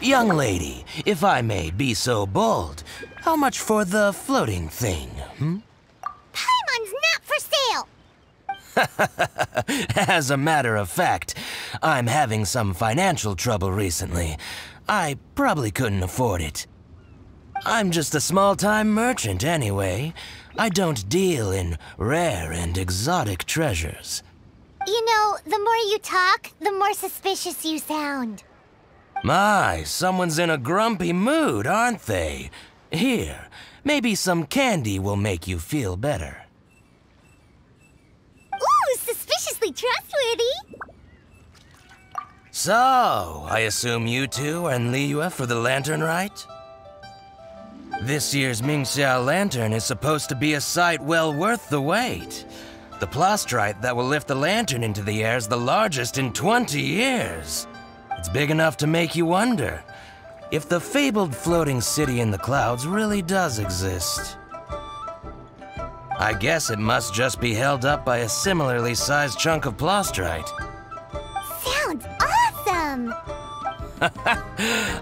Young lady, if I may be so bold, how much for the floating thing, Paimon's not for sale! As a matter of fact, I'm having some financial trouble recently. I probably couldn't afford it. I'm just a small-time merchant anyway. I don't deal in rare and exotic treasures. You know, the more you talk, the more suspicious you sound. My, someone's in a grumpy mood, aren't they? Here, maybe some candy will make you feel better. Ooh, suspiciously trustworthy! So, I assume you two are in Liyue for the lantern rite? This year's Xiao lantern is supposed to be a sight well worth the wait. The plastrite that will lift the lantern into the air is the largest in 20 years. It's big enough to make you wonder if the fabled floating city in the clouds really does exist. I guess it must just be held up by a similarly sized chunk of plastrite. Sounds awesome!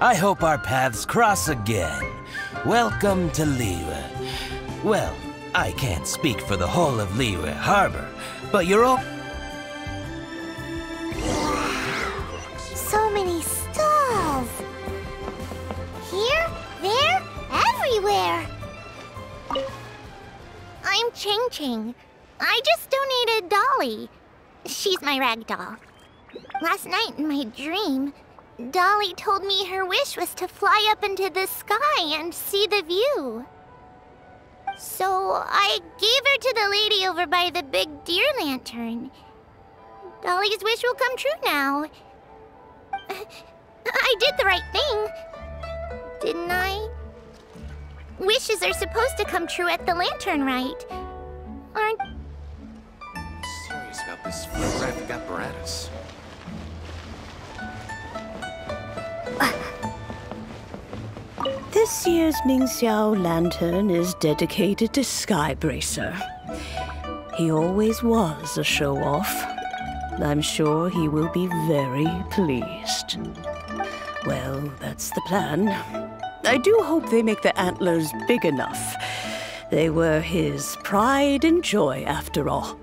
I hope our paths cross again. Welcome to Liyue. Well, I can't speak for the whole of Liyue Harbor, but you're all... So many stalls! Here, there, everywhere! I'm Ching Ching. I just donated Dolly. She's my rag doll. Last night in my dream, Dolly told me her wish was to fly up into the sky and see the view. So I gave her to the lady over by the big deer lantern. Dolly's wish will come true now. I did the right thing, didn't I? Wishes are supposed to come true at the lantern rite, aren't... Serious about this photographic apparatus. This year's Xiao lantern is dedicated to Skybracer. He always was a show-off. I'm sure he will be very pleased. Well, that's the plan. I do hope they make the antlers big enough. They were his pride and joy, after all.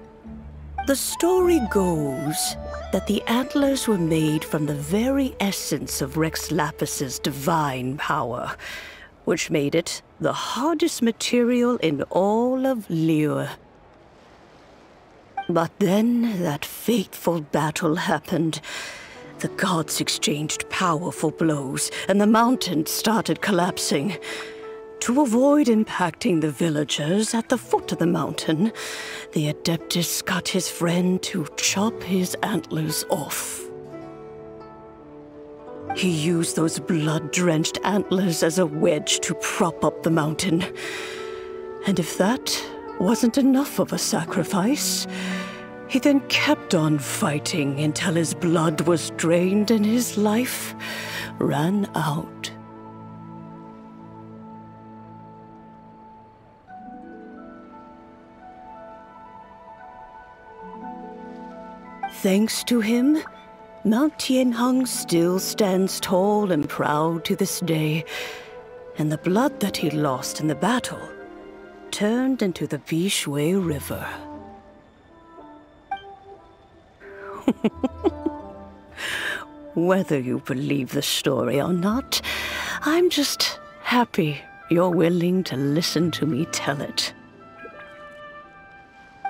The story goes that the antlers were made from the very essence of Rex Lapis's divine power, which made it the hardest material in all of Liyue. But then that fateful battle happened. The gods exchanged powerful blows, and the mountain started collapsing. To avoid impacting the villagers at the foot of the mountain, the Adeptus got his friend to chop his antlers off. He used those blood-drenched antlers as a wedge to prop up the mountain. And if that wasn't enough of a sacrifice, he then kept on fighting until his blood was drained and his life ran out. Thanks to him, Mount Tianheng still stands tall and proud to this day, and the blood that he lost in the battle turned into the Bishui River. Whether you believe the story or not, I'm just happy you're willing to listen to me tell it.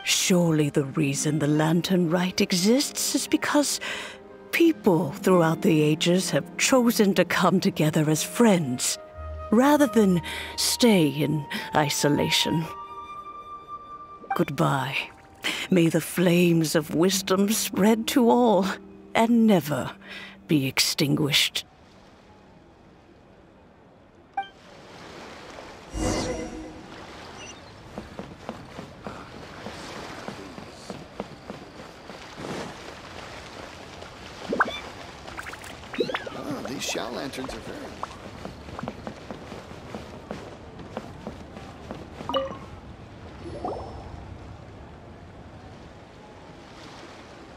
Surely the reason the Lantern Rite exists is because people throughout the ages have chosen to come together as friends, rather than stay in isolation. Goodbye. May the flames of wisdom spread to all, and never be extinguished. Xiao lanterns are very...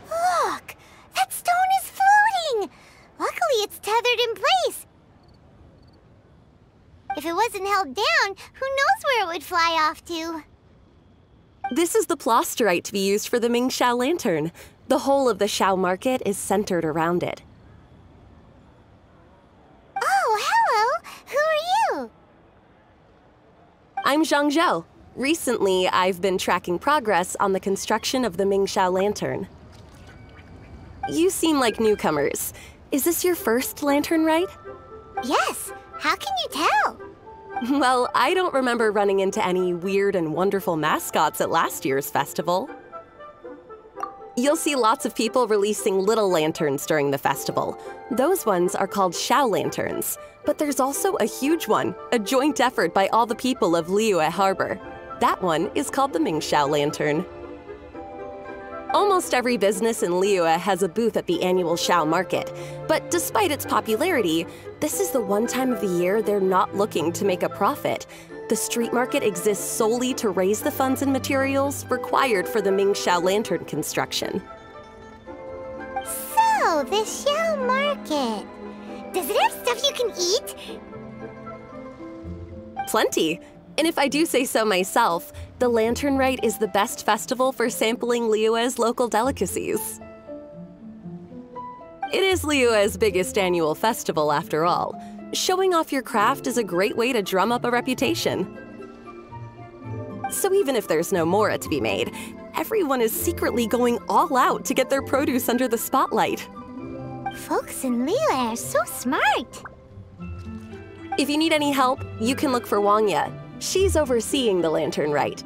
Look! That stone is floating! Luckily, it's tethered in place. If it wasn't held down, who knows where it would fly off to? This is the plasterite to be used for the Xiao lantern. The whole of the Xiao market is centered around it. Oh, hello! Who are you? I'm Xiao. Recently, I've been tracking progress on the construction of the Xiao lantern. You seem like newcomers. Is this your first lantern rite? Yes. How can you tell? Well, I don't remember running into any weird and wonderful mascots at last year's festival. You'll see lots of people releasing little lanterns during the festival. Those ones are called Xiao lanterns. But there's also a huge one, a joint effort by all the people of Liyue Harbor. That one is called the Xiao lantern. Almost every business in Liyue has a booth at the annual Xiao market. But despite its popularity, this is the one time of the year they're not looking to make a profit. The street market exists solely to raise the funds and materials required for the Xiao lantern construction. So, the Xiao market. Does it have stuff you can eat? Plenty. And if I do say so myself, the Lantern Rite is the best festival for sampling Liyue's local delicacies. It is Liyue's biggest annual festival, after all. Showing off your craft is a great way to drum up a reputation. So even if there's no mora to be made, everyone is secretly going all out to get their produce under the spotlight. Folks in Liyue are so smart. If you need any help, you can look for Wangya. She's overseeing the Lantern Rite.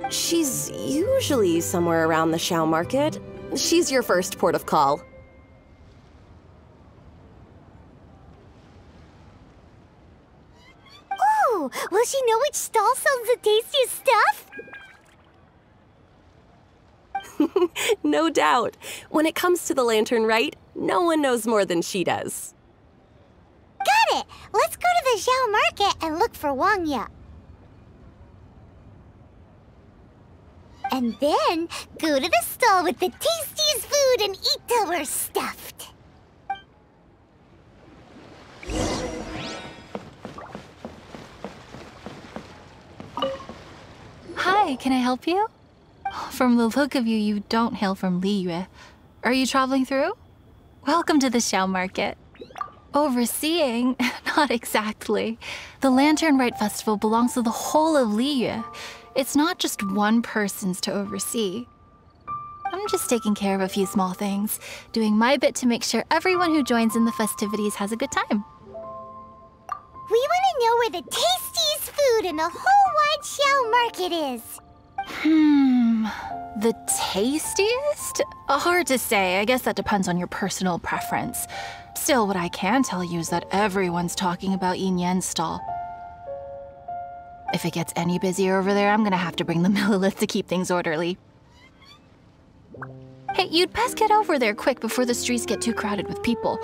She's usually somewhere around the Xiao market. She's your first port of call. Oh, will she know which stall sells the tastiest stuff? No doubt. When it comes to the Lantern Rite, no one knows more than she does. Got it! Let's go to the Xiao market and look for Wangya. And then go to the stall with the tastiest food and eat till we're stuffed. Hi, can I help you? From the look of you, you don't hail from Liyue. Are you traveling through? Welcome to the Xiao market. Overseeing? Not exactly. The Lantern Rite Festival belongs to the whole of Liyue. It's not just one person's to oversee. I'm just taking care of a few small things, doing my bit to make sure everyone who joins in the festivities has a good time. We want to know where the tastiest food in the whole wide Xiao market is. The tastiest? Hard to say. I guess that depends on your personal preference. Still, what I can tell you is that everyone's talking about Yin Yan's stall. If it gets any busier over there, I'm gonna have to bring the millilith to keep things orderly. Hey, you'd best get over there quick before the streets get too crowded with people.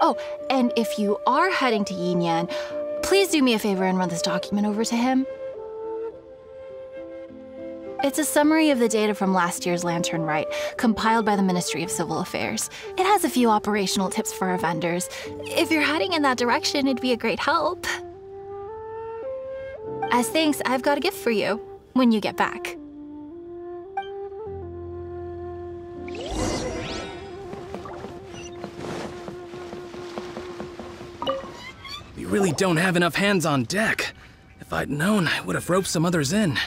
Oh, and if you are heading to Yin Yan, please do me a favor and run this document over to him. It's a summary of the data from last year's Lantern Rite, compiled by the Ministry of Civil Affairs. It has a few operational tips for our vendors. If you're heading in that direction, it'd be a great help. As thanks, I've got a gift for you when you get back. We really don't have enough hands on deck. If I'd known, I would have roped some others in.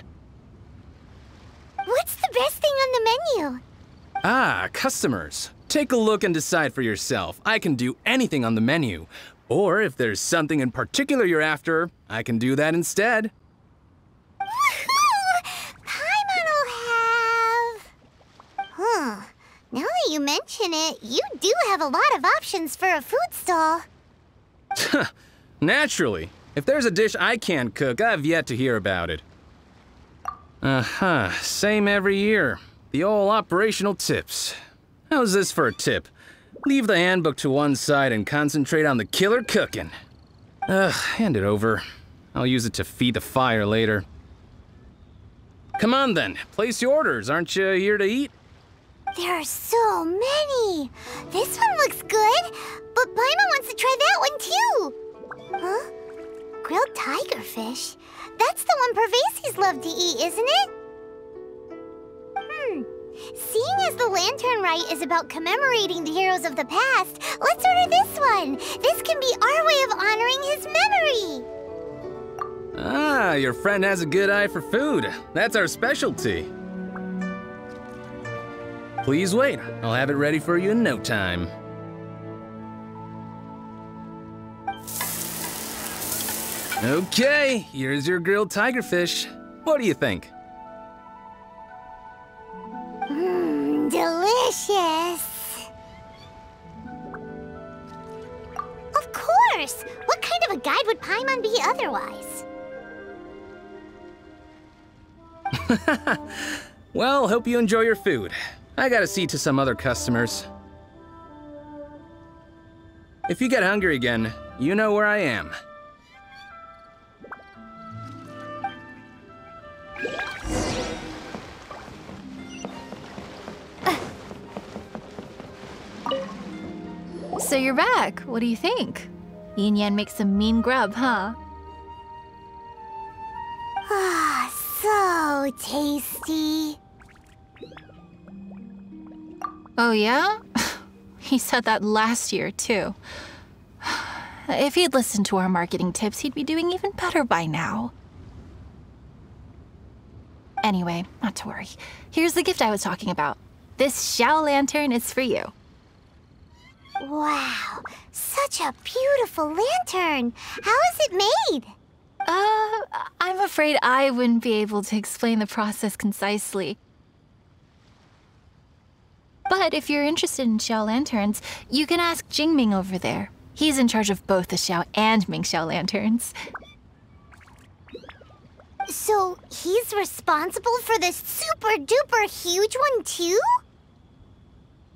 What's the best thing on the menu? Ah, customers. Take a look and decide for yourself. I can do anything on the menu. Or if there's something in particular you're after, I can do that instead. Woohoo! Paimon will have... Huh. Now that you mention it, you do have a lot of options for a food stall. Naturally. If there's a dish I can't cook, I've yet to hear about it. Same every year. the old operational tips. How's this for a tip? Leave the handbook to one side and concentrate on the killer cooking. Hand it over. I'll use it to feed the fire later. Come on then, place your orders. Aren't you here to eat? There are so many. This one looks good, but Paimon wants to try that one too. Huh? Grilled tigerfish? That's the one Pervasies love to eat, isn't it? Seeing as the Lantern Rite is about commemorating the heroes of the past, let's order this one. This can be our way of honoring his memory. Ah, your friend has a good eye for food. That's our specialty. Please wait. I'll have it ready for you in no time. Okay, here's your grilled tigerfish. What do you think? Delicious. Of course. What kind of a guide would Paimon be otherwise? Well, hope you enjoy your food. I gotta see to some other customers. If you get hungry again, you know where I am. So you're back. What do you think? Yin Yan makes some mean grub, huh? Ah, so tasty. Oh, yeah? He said that last year, too. If he'd listened to our marketing tips, he'd be doing even better by now. Anyway, not to worry. Here's the gift I was talking about. This Xiao lantern is for you. Wow, such a beautiful lantern. How is it made? I'm afraid I wouldn't be able to explain the process concisely. But if you're interested in Xiao lanterns, you can ask Jingming over there. He's in charge of both the Xiao and Mingxiao lanterns. So he's responsible for this super-duper huge one too?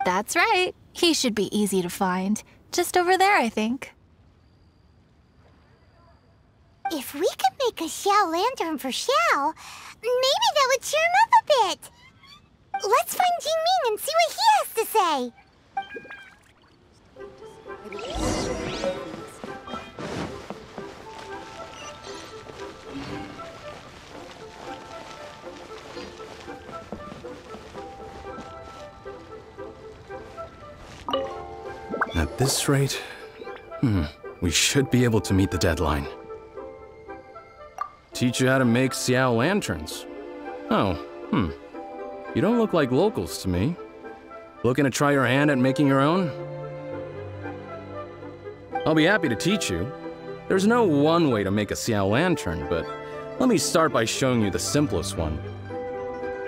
That's right. He should be easy to find. Just over there, I think. If we could make a Xiao lantern for Xiao, maybe that would cheer him up a bit. Let's find Jingming and see what he has to say. At this rate, we should be able to meet the deadline. Teach you how to make Xiao lanterns. Oh, You don't look like locals to me. Looking to try your hand at making your own? I'll be happy to teach you. There's no one way to make a Xiao lantern, but let me start by showing you the simplest one.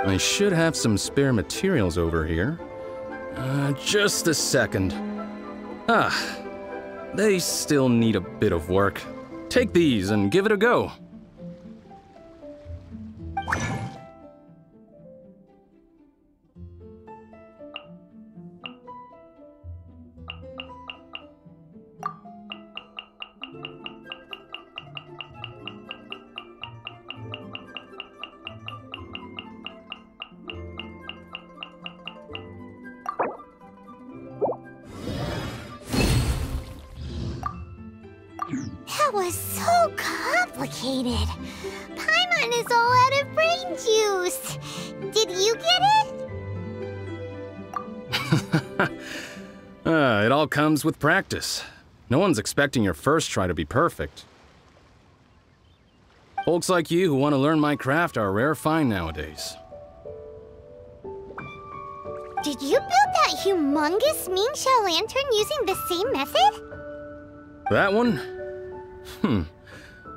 I should have some spare materials over here. Just a second. They still need a bit of work. Take these and give it a go. That was so complicated. Paimon is all out of brain juice. Did you get it? It all comes with practice. No one's expecting your first try to be perfect. Folks like you who want to learn my craft are a rare find nowadays. Did you build that humongous Mingxiao lantern using the same method? That one?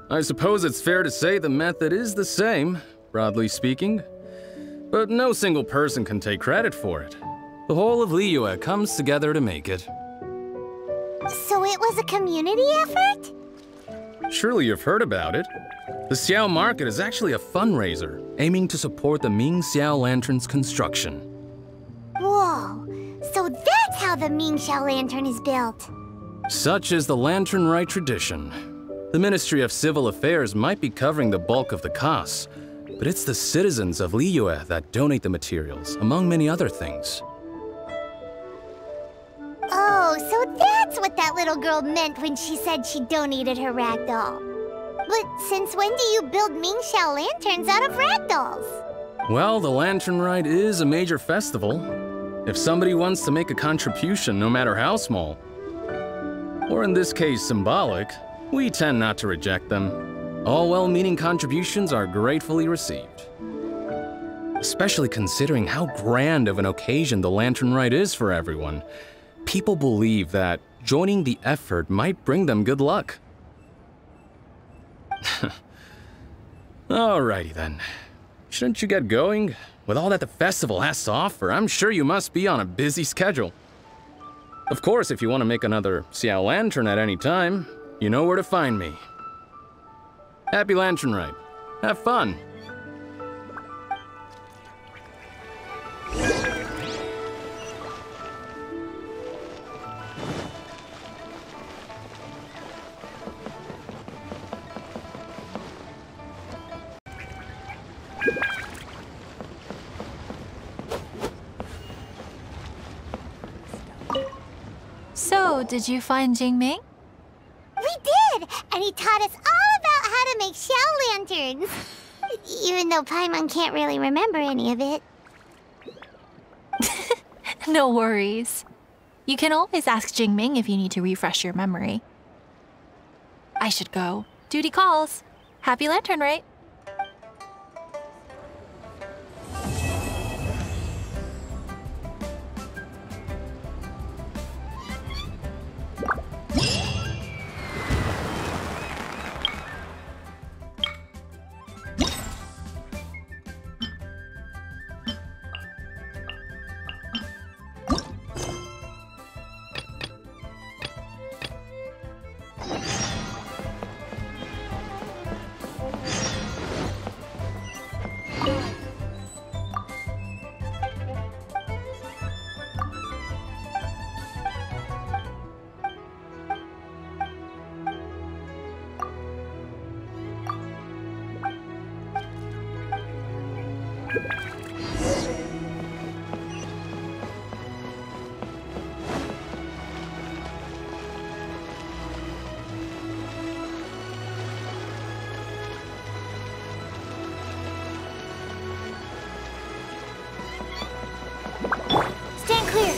I suppose it's fair to say the method is the same, broadly speaking. But no single person can take credit for it. The whole of Liyue comes together to make it. So it was a community effort? Surely you've heard about it. The Xiao Market is actually a fundraiser aiming to support the Ming Xiao Lantern's construction. Whoa, so that's how the Ming Xiao Lantern is built. Such is the Lantern Rite tradition. The Ministry of Civil Affairs might be covering the bulk of the costs, but it's the citizens of Liyue that donate the materials, among many other things. Oh, so that's what that little girl meant when she said she donated her ragdoll. But since when do you build Ming Xiao lanterns out of ragdolls? Well, the Lantern Rite is a major festival. If somebody wants to make a contribution, no matter how small, or in this case symbolic, we tend not to reject them. All well-meaning contributions are gratefully received. Especially considering how grand of an occasion the Lantern Rite is for everyone. People believe that joining the effort might bring them good luck. Alrighty then. Shouldn't you get going? With all that the festival has to offer, I'm sure you must be on a busy schedule. Of course, if you want to make another Xiao Lantern at any time, you know where to find me. Happy Lantern Rite. Have fun. So, did you find Jingming? We did! And he taught us all about how to make Xiao lanterns. Even though Paimon can't really remember any of it. No worries. You can always ask Jingming if you need to refresh your memory. I should go. Duty calls. Happy Lantern Rite. Stand clear.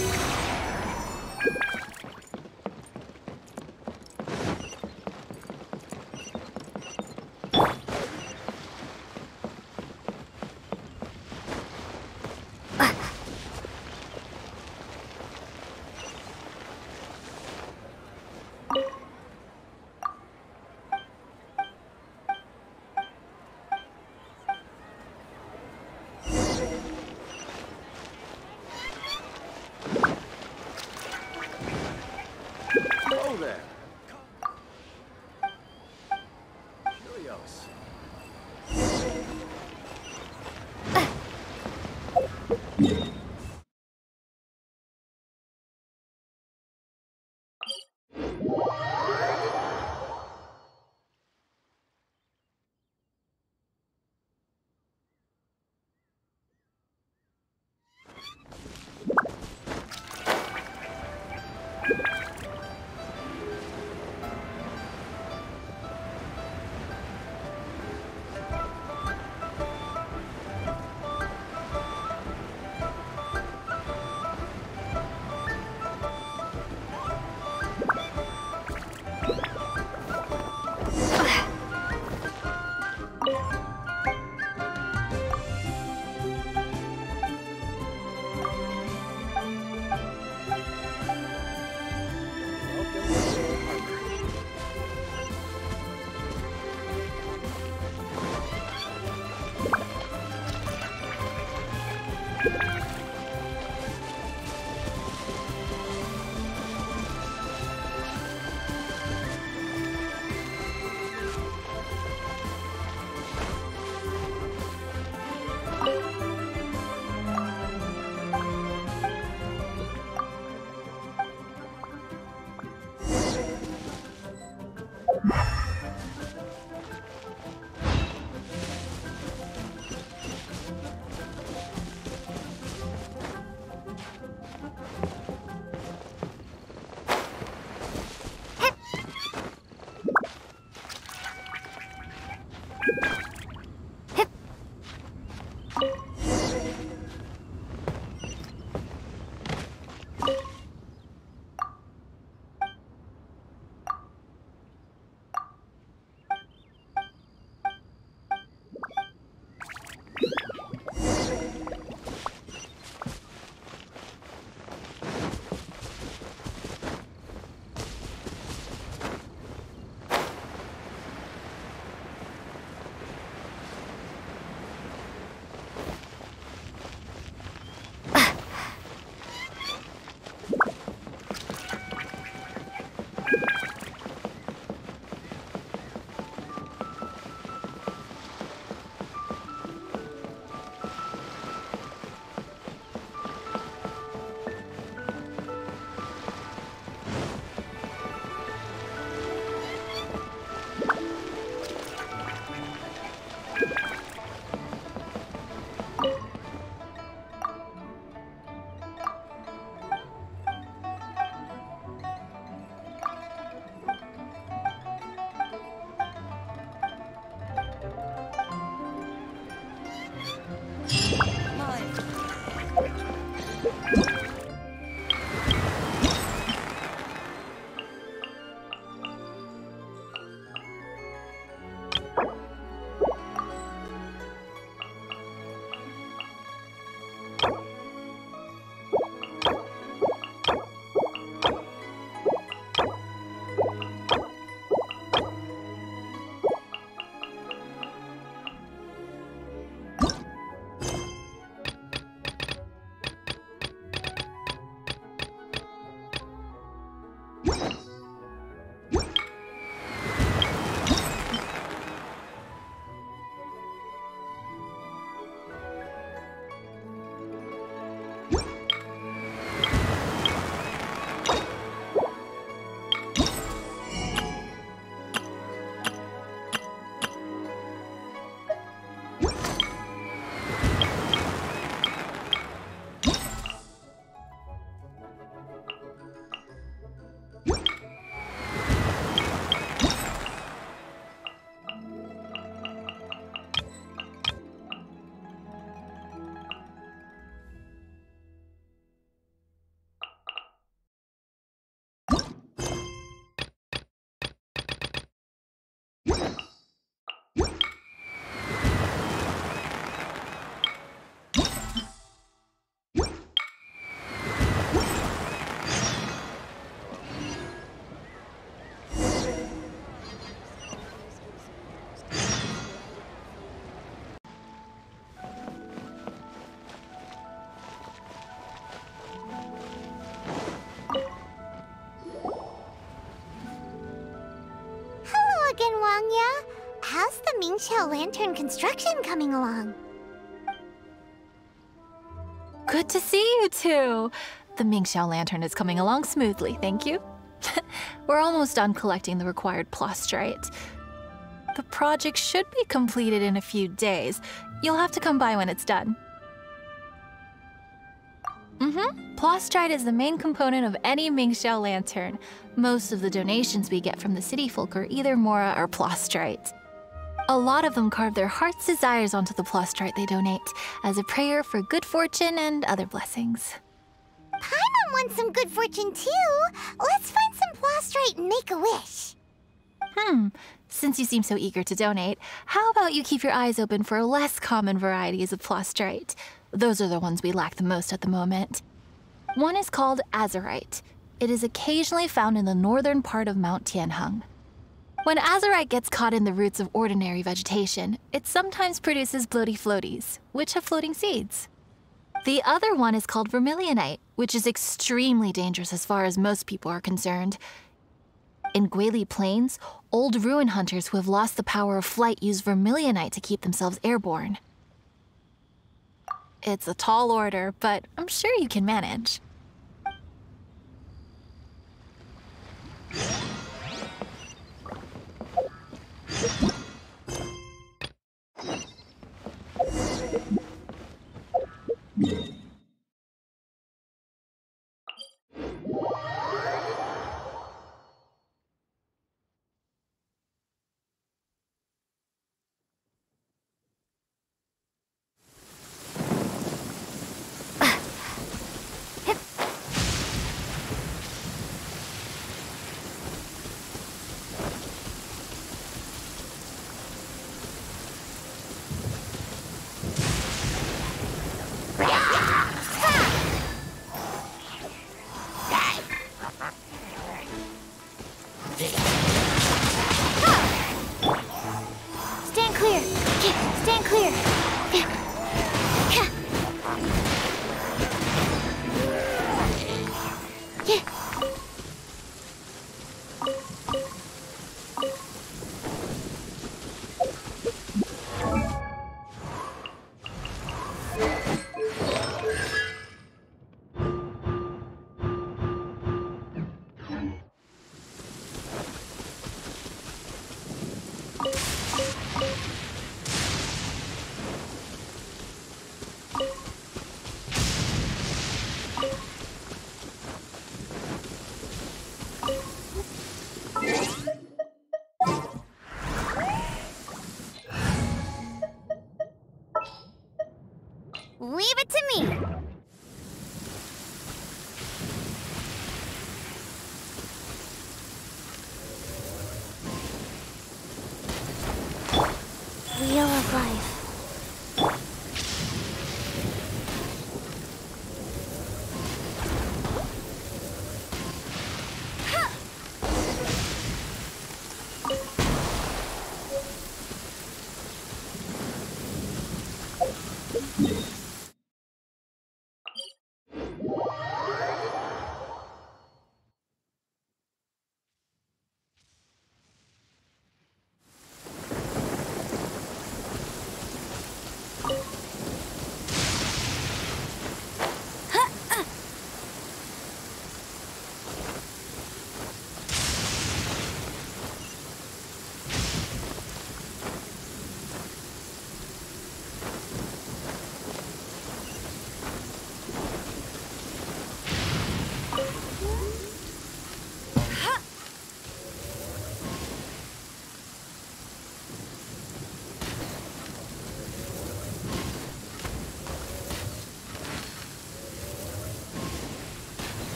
Hello there. Curios. Mingxiao Lantern construction coming along? Good to see you two. The Mingxiao Lantern is coming along smoothly, thank you. We're almost done collecting the required plastrite. The project should be completed in a few days. You'll have to come by when it's done. Plastrite is the main component of any Mingxiao Lantern. Most of the donations we get from the city folk are either Mora or plastrite. A lot of them carve their heart's desires onto the plastrite they donate, as a prayer for good fortune and other blessings. Paimon wants some good fortune too. Let's find some plastrite and make a wish. Since you seem so eager to donate, how about you keep your eyes open for less common varieties of plastrite? Those are the ones we lack the most at the moment. One is called azurite. It is occasionally found in the northern part of Mount Tianheng. When azurite gets caught in the roots of ordinary vegetation, it sometimes produces bloaty floaties, which have floating seeds. The other one is called vermilionite, which is extremely dangerous as far as most people are concerned. In Guili Plains, old ruin hunters who have lost the power of flight use vermilionite to keep themselves airborne. It's a tall order, but I'm sure you can manage. Stand clear. Stand clear. Leave it to me. Wheel of life.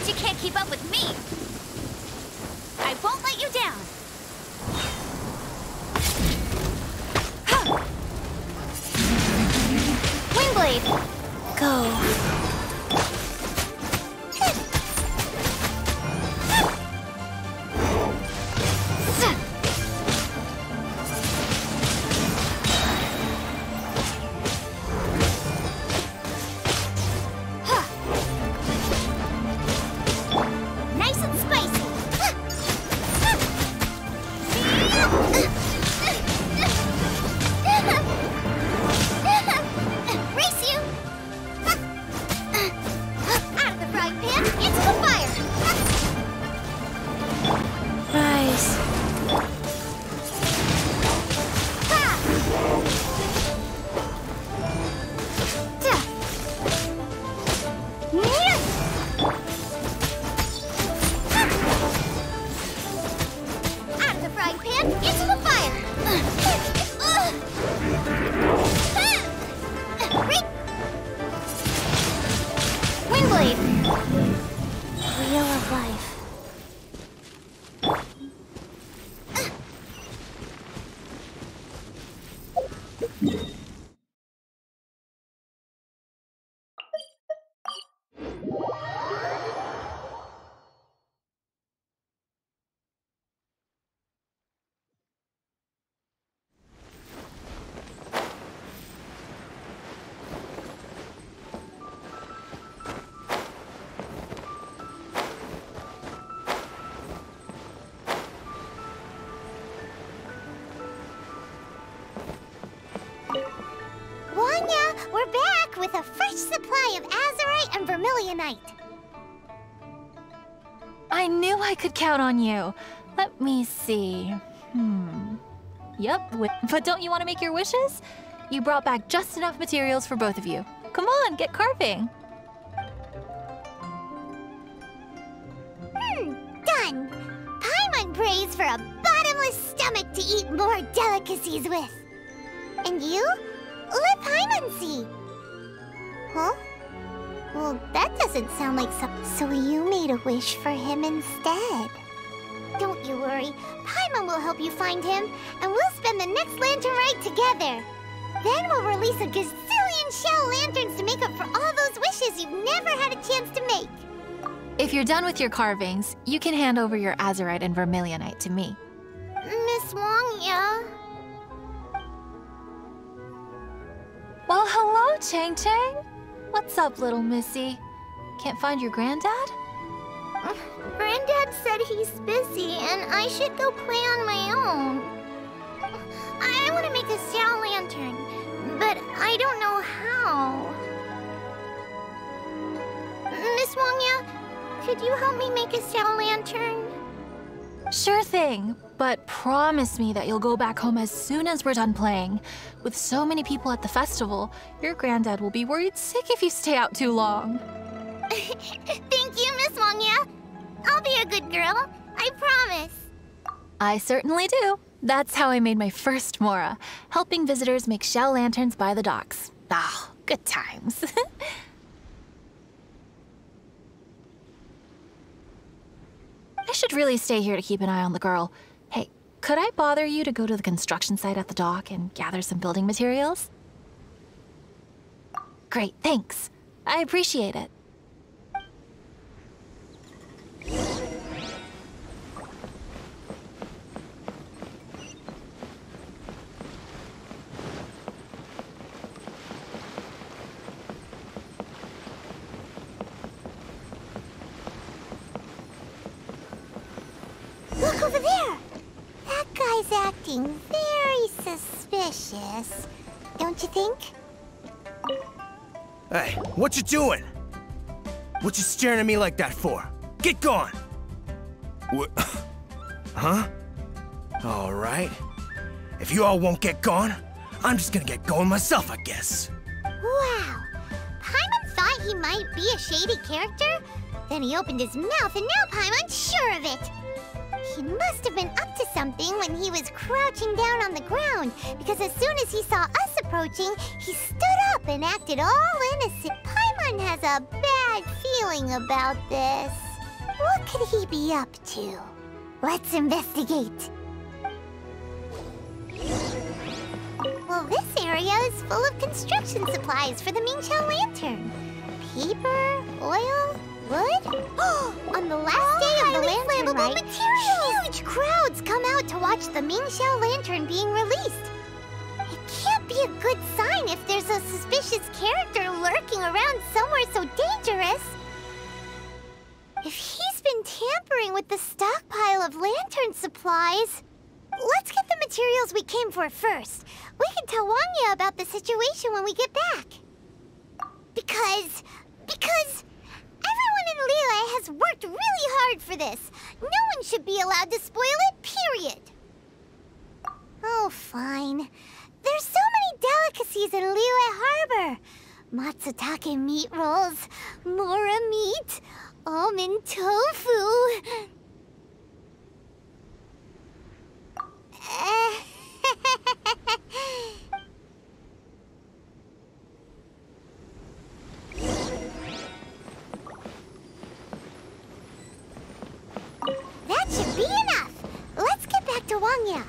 You can't keep up with me. I won't let you down. Wingblade, go. Into the fire! Rise. Ha! Ta! Yeah! Out of the frying pan, into the fire! Windblade! Wheel of life. We're back with a fresh supply of azurite and vermilionite. I knew I could count on you. Let me see. Yep, but don't you want to make your wishes? You brought back just enough materials for both of you. Come on, get carving. Done. Paimon prays for a bottomless stomach to eat more delicacies with. And you? Let Paimon see. Huh? Well, that doesn't sound like so you made a wish for him instead. Don't you worry. Paimon will help you find him, and we'll spend the next lantern rite together. Then we'll release a gazillion Xiao lanterns to make up for all those wishes you've never had a chance to make. If you're done with your carvings, you can hand over your azurite and vermilionite to me. Miss Wangya. Well, hello, Chang Chang. What's up, little missy? Can't find your granddad? Granddad said he's busy and I should go play on my own. I want to make a Xiao lantern, but I don't know how. Miss Wangya, could you help me make a Xiao lantern? Sure thing, but promise me that you'll go back home as soon as we're done playing. With so many people at the festival, your granddad will be worried sick if you stay out too long. Thank you, Miss Wangya. I'll be a good girl, I promise. I certainly do. That's how I made my first Mora, helping visitors make Xiao lanterns by the docks. Ah, good times. I should really stay here to keep an eye on the girl. Hey, could I bother you to go to the construction site at the dock and gather some building materials? Great, thanks. I appreciate it. Look over there! That guy's acting very suspicious. Don't you think? Hey, what you doing? What you staring at me like that for? Get gone! What? Huh? All right. If you all won't get gone, I'm just gonna get going myself, I guess. Wow. Paimon thought he might be a shady character? Then he opened his mouth and now Paimon's sure of it. He must have been up to something when he was crouching down on the ground, because as soon as he saw us approaching, he stood up and acted all innocent. Paimon has a bad feeling about this. What could he be up to? Let's investigate. Well, this area is full of construction supplies for the Mingqiao lantern. Paper, oil, wood? On the last day of the lantern rite, huge crowds come out to watch the Mingqiao lantern being released. It can't be a good sign if there's a suspicious character lurking around somewhere so dangerous. If he's been tampering with the stockpile of lantern supplies, let's get the materials we came for first. We can tell Wangya about the situation when we get back. Because everyone in Liyue hard for this. No one should be allowed to spoil it, period. Oh, fine. There's so many delicacies in Liyue Harbor. Matsutake meat rolls, mora meat, almond tofu. That should be enough. Let's get back to Wangya.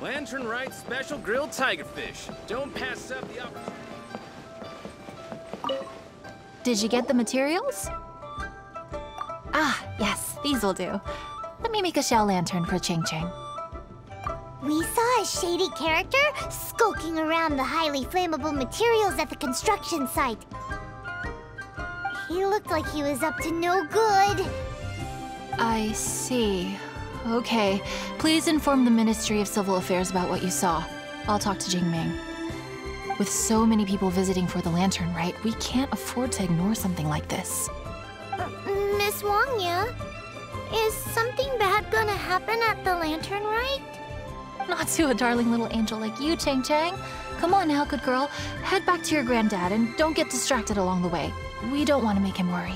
Lantern Right Special Grilled Tigerfish. Don't pass up the opportunity. Did you get the materials? Ah, yes, these will do. Let me make a shell lantern for Ching Ching. We saw a shady character skulking around the highly flammable materials at the construction site. He looked like he was up to no good. I see. Okay. Please inform the Ministry of Civil Affairs about what you saw. I'll talk to Jingming. With so many people visiting for the Lantern Rite, we can't afford to ignore something like this. Miss Wangya, is something bad gonna happen at the Lantern Rite? Not to a darling little angel like you, Chang Chang. Come on now, good girl. Head back to your granddad and don't get distracted along the way. We don't want to make him worry.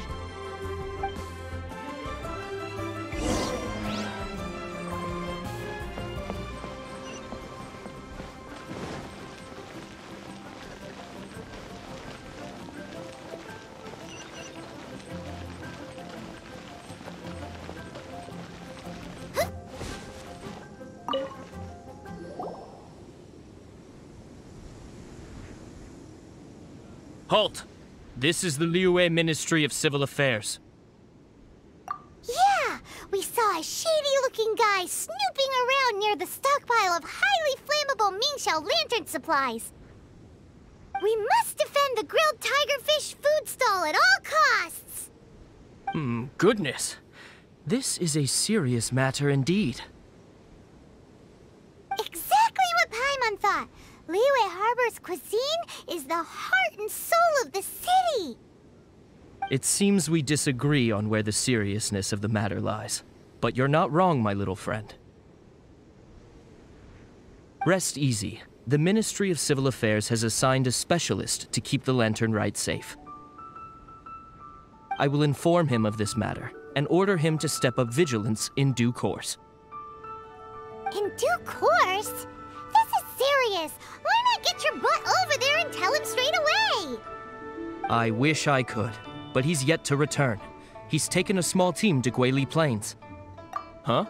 Halt! This is the Liyue Ministry of Civil Affairs. Yeah! We saw a shady-looking guy snooping around near the stockpile of highly flammable Mingxiao lantern supplies. We must defend the grilled tigerfish food stall at all costs! Goodness. This is a serious matter indeed. Exactly what Paimon thought! Liyue Harbor's cuisine is the heart and soul of the city! It seems we disagree on where the seriousness of the matter lies. But you're not wrong, my little friend. Rest easy. The Ministry of Civil Affairs has assigned a specialist to keep the Lantern Rite safe. I will inform him of this matter and order him to step up vigilance in due course. In due course? This is serious! Why not get your butt over there and tell him straight away? I wish I could, but he's yet to return. He's taken a small team to Guili Plains. Huh?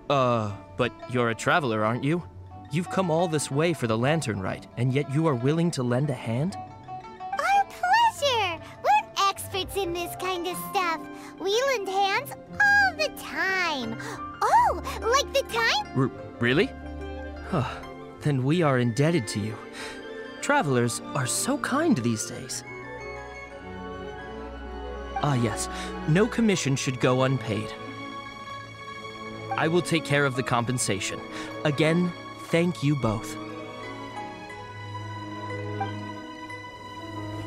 But you're a traveler, aren't you? You've come all this way for the Lantern Rite, and yet you are willing to lend a hand? Our pleasure! We're experts in this kind of stuff. We lend hands all the time. Oh, like the time? Really? Huh. Then we are indebted to you. Travelers are so kind these days. Ah, yes. No commission should go unpaid. I will take care of the compensation. Again, thank you both. You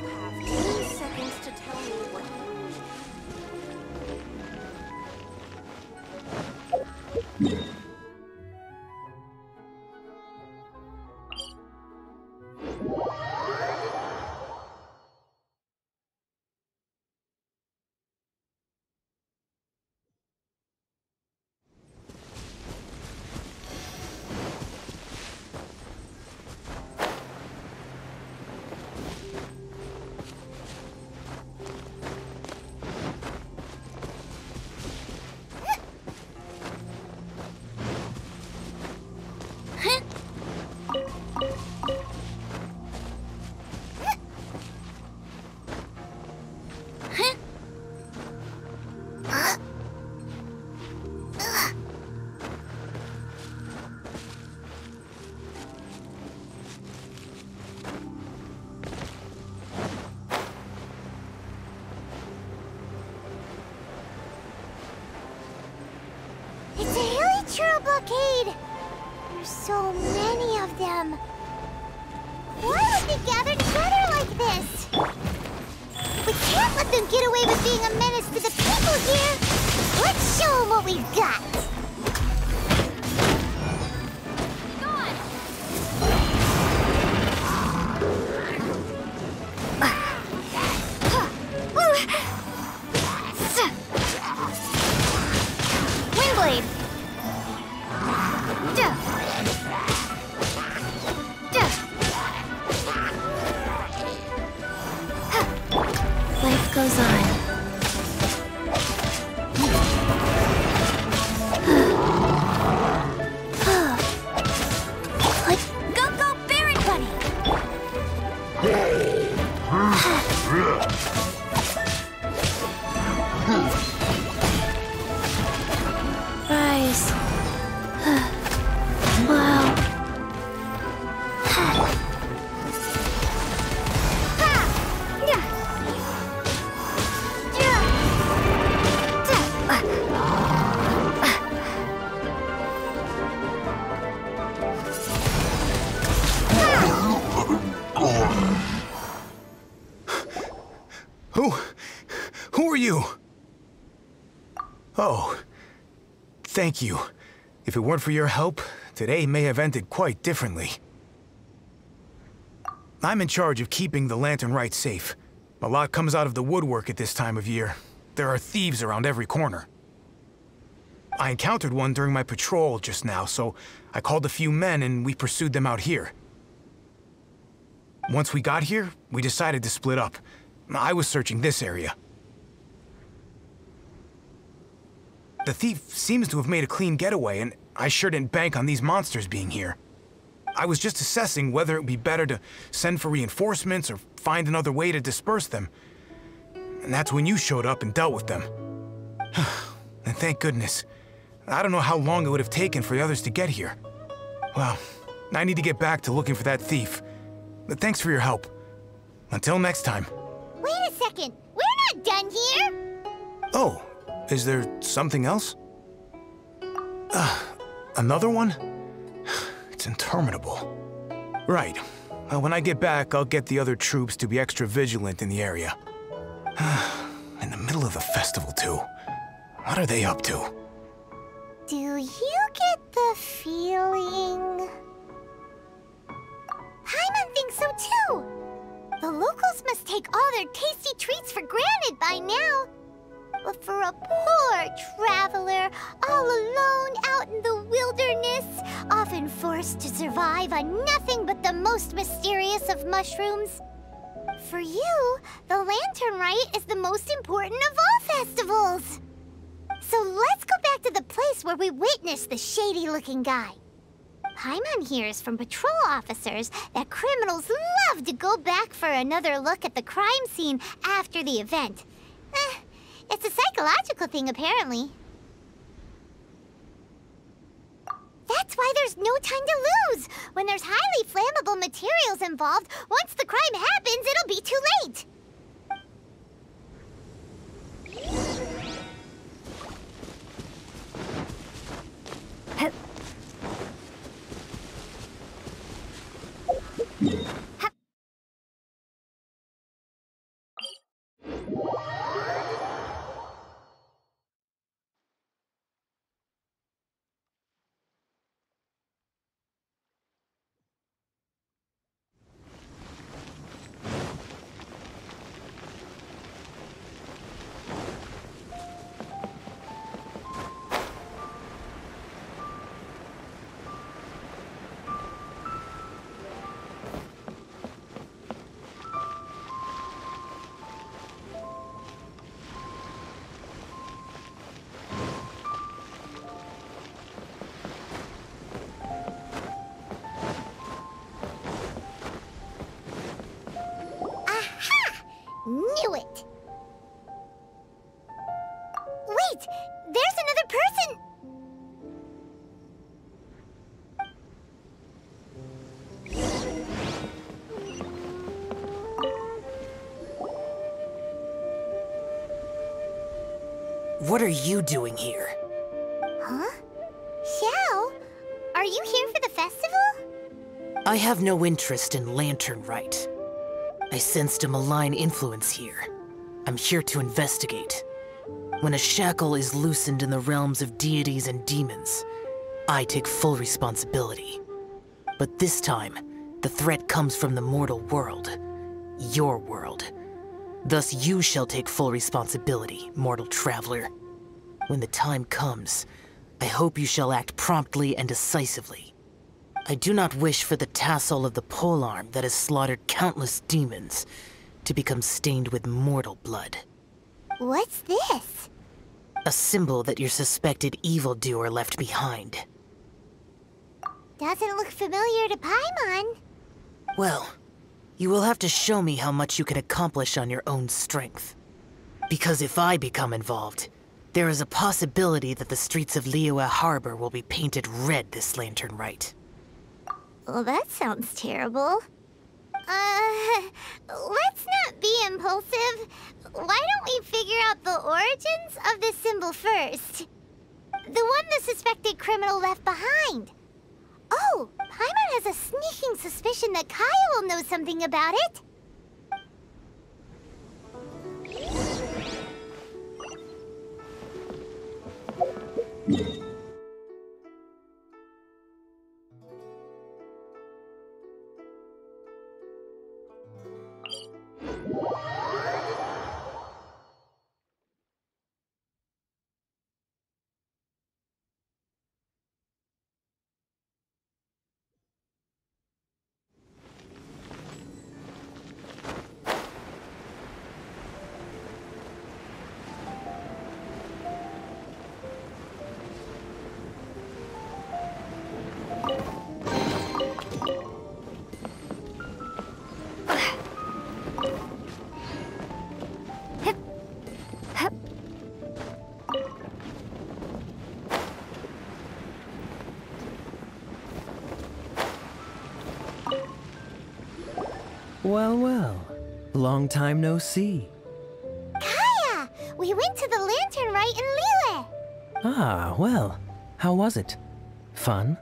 have 2 seconds to tell me what It's a hilly churro blockade! There's so many of them. Why would they gather together like this? We can't let them get away with being a menace to the people here. Let's show them what we've got. Windblade. Life goes on. Go, Baron Bunny! Rise. Wow. Who are you? Oh, thank you. If it weren't for your help, today may have ended quite differently. I'm in charge of keeping the Lantern Rite safe. A lot comes out of the woodwork at this time of year. There are thieves around every corner. I encountered one during my patrol just now, so I called a few men and we pursued them out here. Once we got here, we decided to split up. I was searching this area. The thief seems to have made a clean getaway, and I sure didn't bank on these monsters being here. I was just assessing whether it would be better to send for reinforcements or find another way to disperse them. And that's when you showed up and dealt with them. And thank goodness. I don't know how long it would have taken for the others to get here. Well, I need to get back to looking for that thief. But thanks for your help. Until next time. Wait a second. We're not done here. Oh, is there something else? Another one? It's interminable. Right. Well, when I get back, I'll get the other troops to be extra vigilant in the area. In the middle of the festival, too. What are they up to? Do you get the feeling... Paimon thinks so too! The locals must take all their tasty treats for granted by now. But for a poor traveler, all alone out in the wilderness, often forced to survive on nothing but the most mysterious of mushrooms. For you, the Lantern Rite is the most important of all festivals. So let's go back to the place where we witnessed the shady-looking guy. Paimon hears from patrol officers that criminals love to go back for another look at the crime scene after the event. It's a psychological thing, apparently. That's why there's no time to lose. When there's highly flammable materials involved, once the crime happens, it'll be too late. Knew it! Wait! There's another person! What are you doing here? Huh? Xiao? Are you here for the festival? I have no interest in Lantern Rite. I sensed a malign influence here. I'm here to investigate. When a shackle is loosened in the realms of deities and demons, I take full responsibility. But this time, the threat comes from the mortal world. Your world. Thus you shall take full responsibility, mortal traveler. When the time comes, I hope you shall act promptly and decisively. I do not wish for the tassel of the polearm that has slaughtered countless demons to become stained with mortal blood. What's this? A symbol that your suspected evildoer left behind. Doesn't look familiar to Paimon. Well, you will have to show me how much you can accomplish on your own strength. Because if I become involved, there is a possibility that the streets of Liyue Harbor will be painted red this Lantern Rite. Well, that sounds terrible. Let's not be impulsive. Why don't we figure out the origins of this symbol first? The one the suspected criminal left behind. Oh, Paimon has a sneaking suspicion that Kaya will know something about it. Well, well. Long time no see. Kaya! We went to the Lantern Rite in Liyue. Ah, well. How was it? Fun?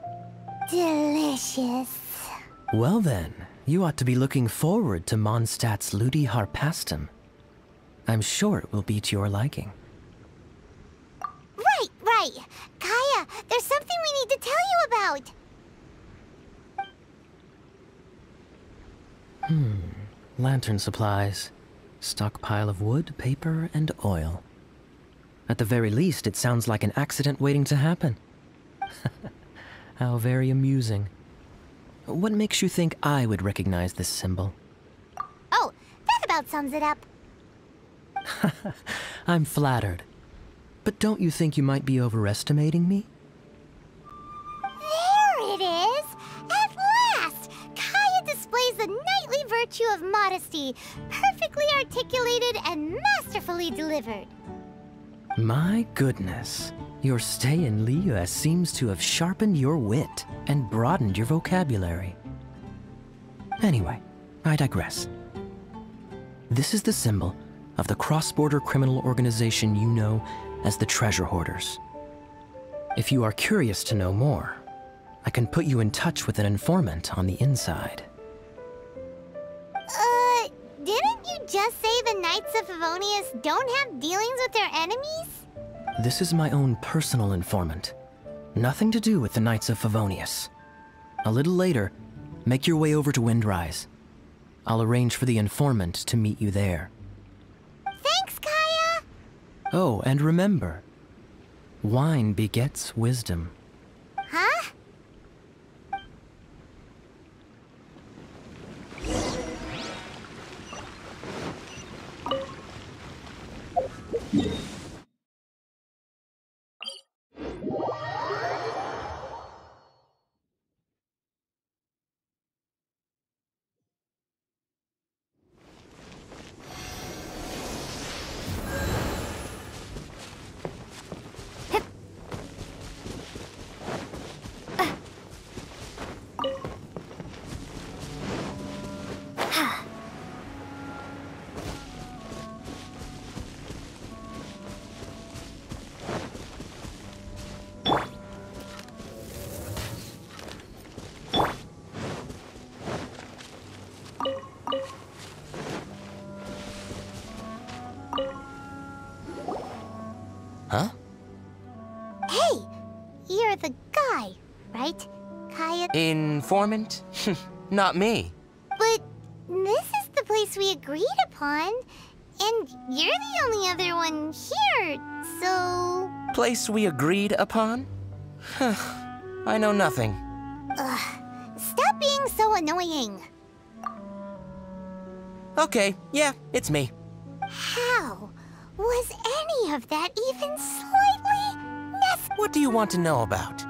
Delicious. Well then, you ought to be looking forward to Mondstadt's Ludi Harpastum. I'm sure it will be to your liking. Right. Kaya, there's something we need to tell you about. Lantern supplies. Stockpile of wood, paper, and oil. At the very least, it sounds like an accident waiting to happen. How very amusing. What makes you think I would recognize this symbol? Oh, that about sums it up. I'm flattered. But don't you think you might be overestimating me? There it is! At last! Kaya displays the knightly virtue of modesty, perfectly articulated and masterfully delivered. My goodness. Your stay in Liyue seems to have sharpened your wit and broadened your vocabulary. Anyway, I digress. This is the symbol of the cross-border criminal organization you know as the Treasure Hoarders. If you are curious to know more, I can put you in touch with an informant on the inside. Didn't you just say the Knights of Favonius don't have dealings with their enemies? This is my own personal informant. Nothing to do with the Knights of Favonius. A little later, make your way over to Windrise. I'll arrange for the informant to meet you there. Thanks, Kaya! Oh, and remember, wine begets wisdom. Huh? right, Kaya? Informant? Not me. But this is the place we agreed upon, and you're the only other one here, so... Place we agreed upon? I know nothing. Ugh, stop being so annoying. Okay, yeah, it's me. How? Was any of that even slightly necessary? What do you want to know about?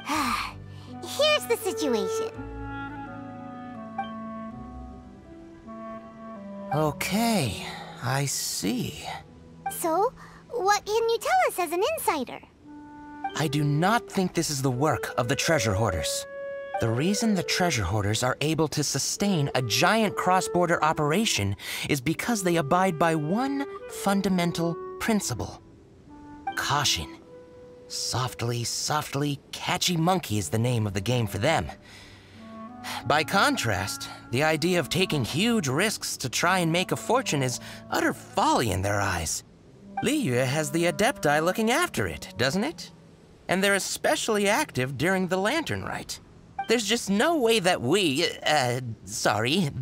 Here's the situation. Okay, I see. So, what can you tell us as an insider? I do not think this is the work of the treasure hoarders. The reason the treasure hoarders are able to sustain a giant cross-border operation is because they abide by one fundamental principle. Caution. Softly, softly, catchy monkey is the name of the game for them. By contrast, the idea of taking huge risks to try and make a fortune is utter folly in their eyes. Liyue has the Adepti looking after it, doesn't it? And they're especially active during the Lantern Rite. There's just no way that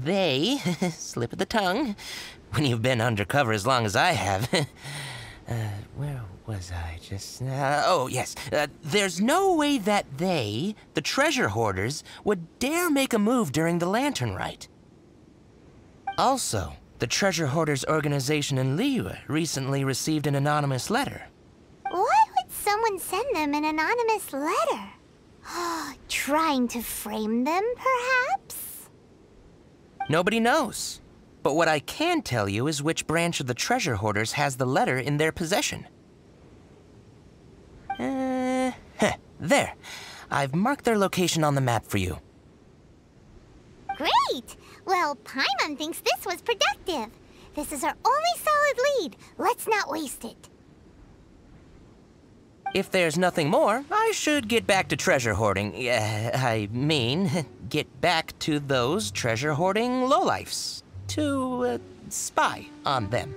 they, slip of the tongue, when you've been undercover as long as I have. Where was I just now? Oh, yes. There's no way that they, the treasure hoarders, would dare make a move during the Lantern Rite. Also, the treasure hoarders organization in Liyue recently received an anonymous letter. Why would someone send them an anonymous letter? Trying to frame them, perhaps? Nobody knows. But what I can tell you is which branch of the treasure hoarders has the letter in their possession. There. I've marked their location on the map for you. Great! Well, Paimon thinks this was productive. This is our only solid lead. Let's not waste it. If there's nothing more, I should get back to treasure hoarding. I mean, get back to those treasure hoarding lowlifes. To, spy on them.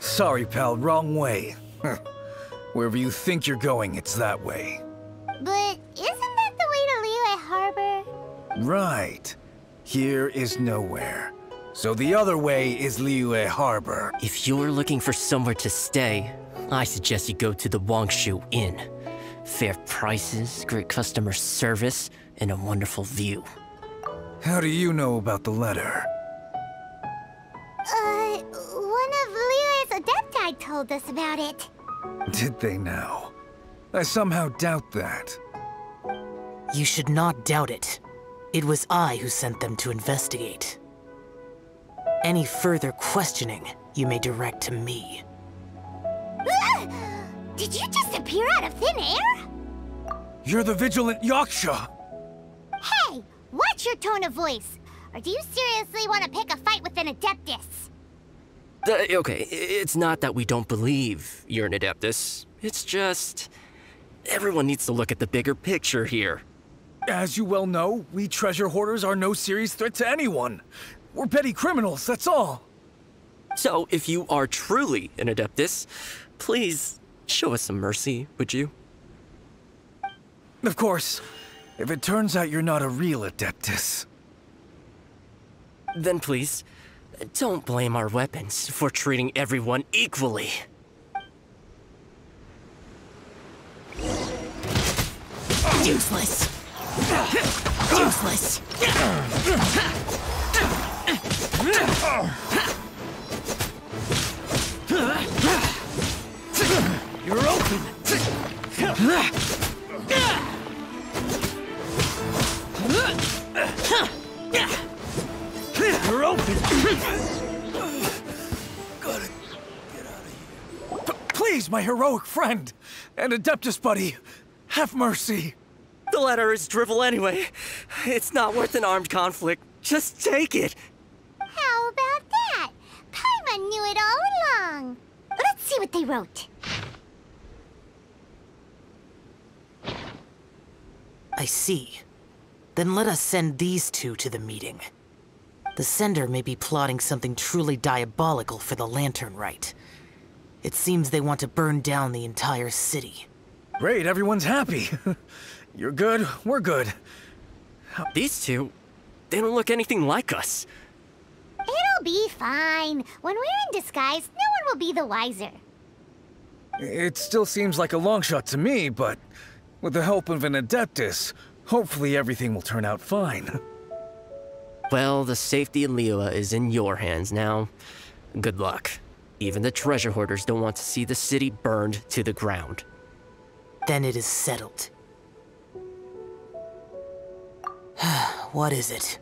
Sorry, pal, wrong way. Wherever you think you're going, it's that way. But isn't that the way to Liyue Harbor? Right. Here is nowhere. So the other way is Liyue Harbor. If you're looking for somewhere to stay, I suggest you go to the Wangshu Inn. Fair prices, great customer service, and a wonderful view. How do you know about the letter? One of Liyue's Adepti told us about it. Did they now? I somehow doubt that. You should not doubt it. It was I who sent them to investigate. Any further questioning, you may direct to me. Did you just appear out of thin air? You're the vigilant Yaksha! Hey, watch your tone of voice. Or do you seriously want to pick a fight with an Adeptus? Okay, it's not that we don't believe you're an Adeptus. It's just... Everyone needs to look at the bigger picture here. As you well know, we treasure hoarders are no serious threat to anyone. We're petty criminals, that's all. So, if you are truly an Adeptus, please show us some mercy, would you? Of course, if it turns out you're not a real Adeptus. Then please, don't blame our weapons for treating everyone equally. Useless! Useless! You're open! You're open! Gotta get out of here. Please, my heroic friend and Adeptus buddy, have mercy. The letter is drivel anyway. It's not worth an armed conflict. Just take it. How about that? Paimon knew it all along. Let's see what they wrote. I see. Then let us send these two to the meeting. The sender may be plotting something truly diabolical for the Lantern Rite. It seems they want to burn down the entire city. Great, everyone's happy. You're good, we're good. These two, they don't look anything like us. It'll be fine. When we're in disguise, no one will be the wiser. It still seems like a long shot to me, but with the help of an Adeptus, hopefully everything will turn out fine. Well, the safety of Liyue is in your hands now. Good luck. Even the treasure hoarders don't want to see the city burned to the ground. Then it is settled. What is it?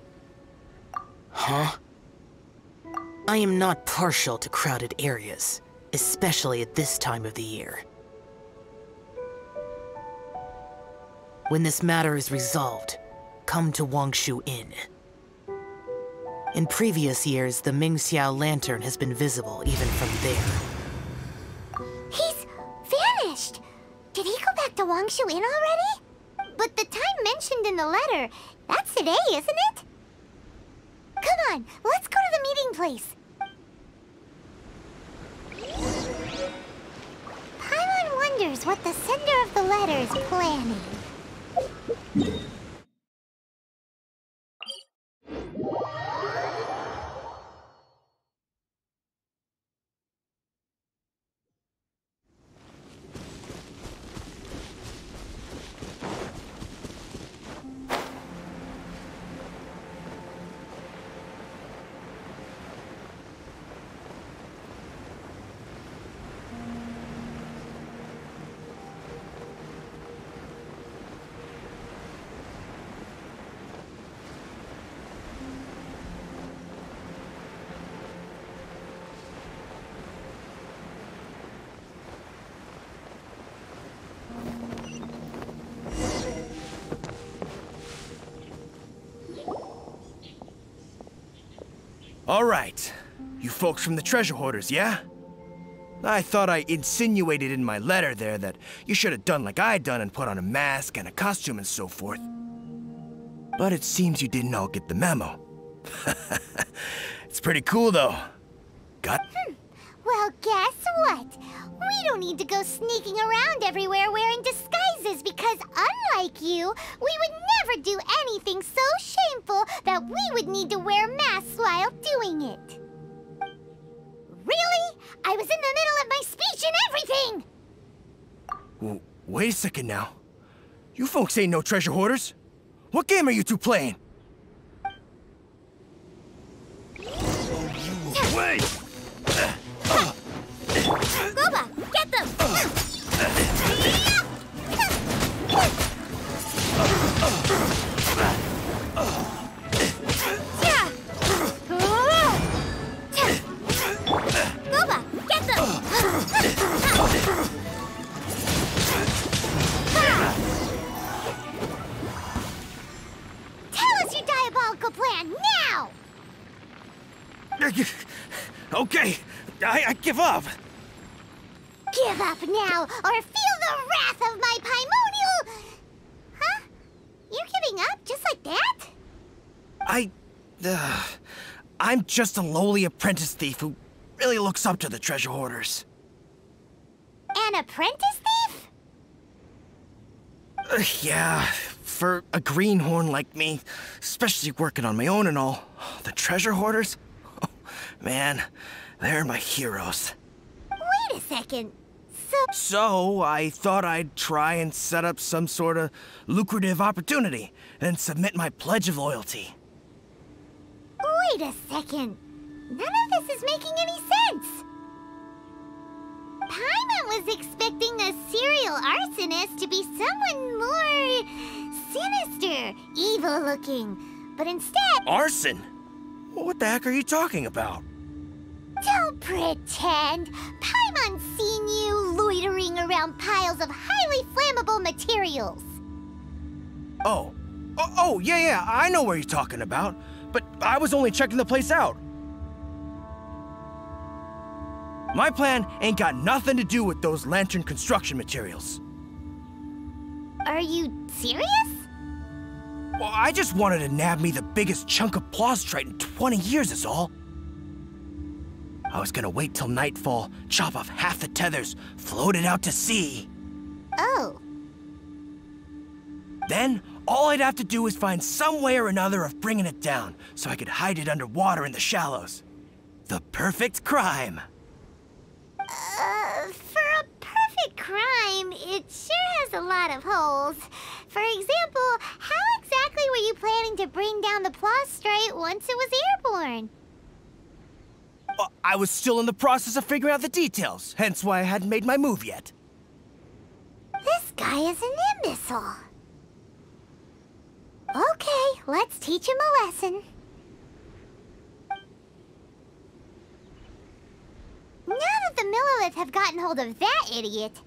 Huh? I am not partial to crowded areas, especially at this time of the year. When this matter is resolved, come to Wangshu Inn. In previous years, the Xiao lantern has been visible even from there. He's vanished! Did he go back to Wangshu Inn already? But the time mentioned in the letter, that's today, isn't it? Come on, let's go to the meeting place. Paimon wonders what the sender of the letter is planning. All right. You folks from the treasure hoarders, yeah? I thought I insinuated in my letter there that you should have done like I done and put on a mask and a costume and so forth. But it seems you didn't all get the memo. It's pretty cool, though. Got? Well, guess what? We don't need to go sneaking around everywhere wearing disguises because unlike you, we would never do anything so shameful that we would need to wear masks while doing it. Really? I was in the middle of my speech and everything! Wait a second now. You folks ain't no treasure hoarders. What game are you two playing? Wait! Boba, get them! Boba, get them! Tell us your diabolical plan now! Okay, I give up. Give up now, or feel the the wrath of my Paimonial... Huh? You're giving up just like that? I'm just a lowly apprentice thief who really looks up to the treasure hoarders. An apprentice thief? Yeah, for a greenhorn like me, especially working on my own and all, the treasure hoarders? Oh, man, they're my heroes. Wait a second. So I thought I'd try and set up some sort of lucrative opportunity and submit my pledge of loyalty. Wait a second. None of this is making any sense. Paimon was expecting a serial arsonist to be someone more sinister, evil-looking, but instead... Arson? What the heck are you talking about? Don't pretend. Paimon's seen you loitering around piles of highly flammable materials. Oh, yeah, I know what you're talking about. But I was only checking the place out. My plan ain't got nothing to do with those lantern construction materials. Are you serious? Well, I just wanted to nab me the biggest chunk of plastrite in 20 years is all. I was gonna wait till nightfall, chop off half the tethers, float it out to sea. Oh. Then, all I'd have to do is find some way or another of bringing it down, so I could hide it underwater in the shallows. The perfect crime. For a perfect crime, it sure has a lot of holes. For example, how exactly were you planning to bring down the plastrite once it was airborne? I was still in the process of figuring out the details, hence why I hadn't made my move yet. This guy is an imbecile. Okay, let's teach him a lesson. Now that the Millilith have gotten hold of that idiot,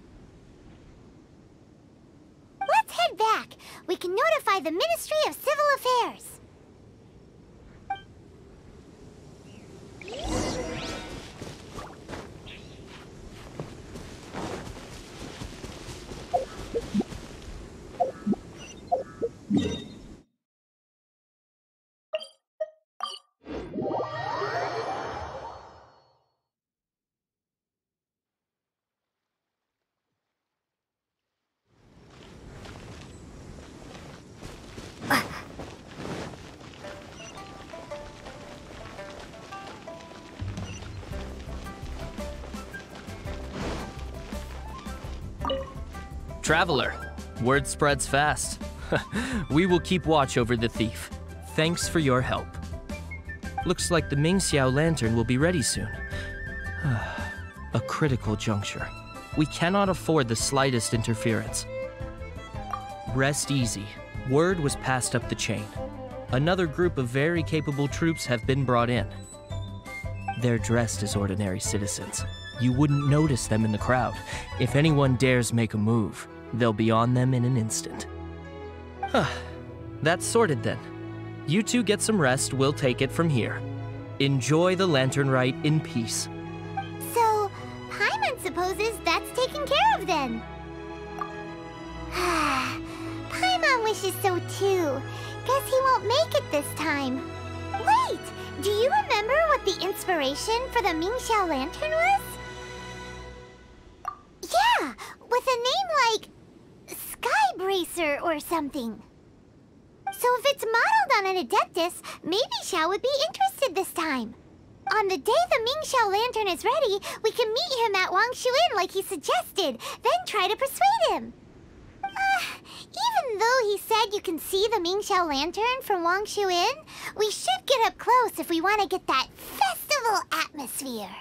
let's head back. We can notify the Ministry of Civil Affairs. Traveler, word spreads fast. We will keep watch over the thief. Thanks for your help. Looks like the Xiao lantern will be ready soon. A critical juncture. We cannot afford the slightest interference. Rest easy. Word was passed up the chain. Another group of very capable troops have been brought in. They're dressed as ordinary citizens. You wouldn't notice them in the crowd. If anyone dares make a move, they'll be on them in an instant. That's sorted then. You two get some rest, we'll take it from here. Enjoy the lantern rite in peace. So, Paimon supposes that's taken care of then. Paimon wishes so too. Guess he won't make it this time. Wait! Do you remember what the inspiration for the Xiao lantern was? Yeah! With a name like... Skybracer or something. So if it's modeled on an Adeptus, maybe Xiao would be interested this time. On the day the Xiao lantern is ready, we can meet him at Wangshu Inn like he suggested, then try to persuade him. Even though he said you can see the Xiao lantern from Wangshu Inn, we should get up close if we want to get that festival atmosphere.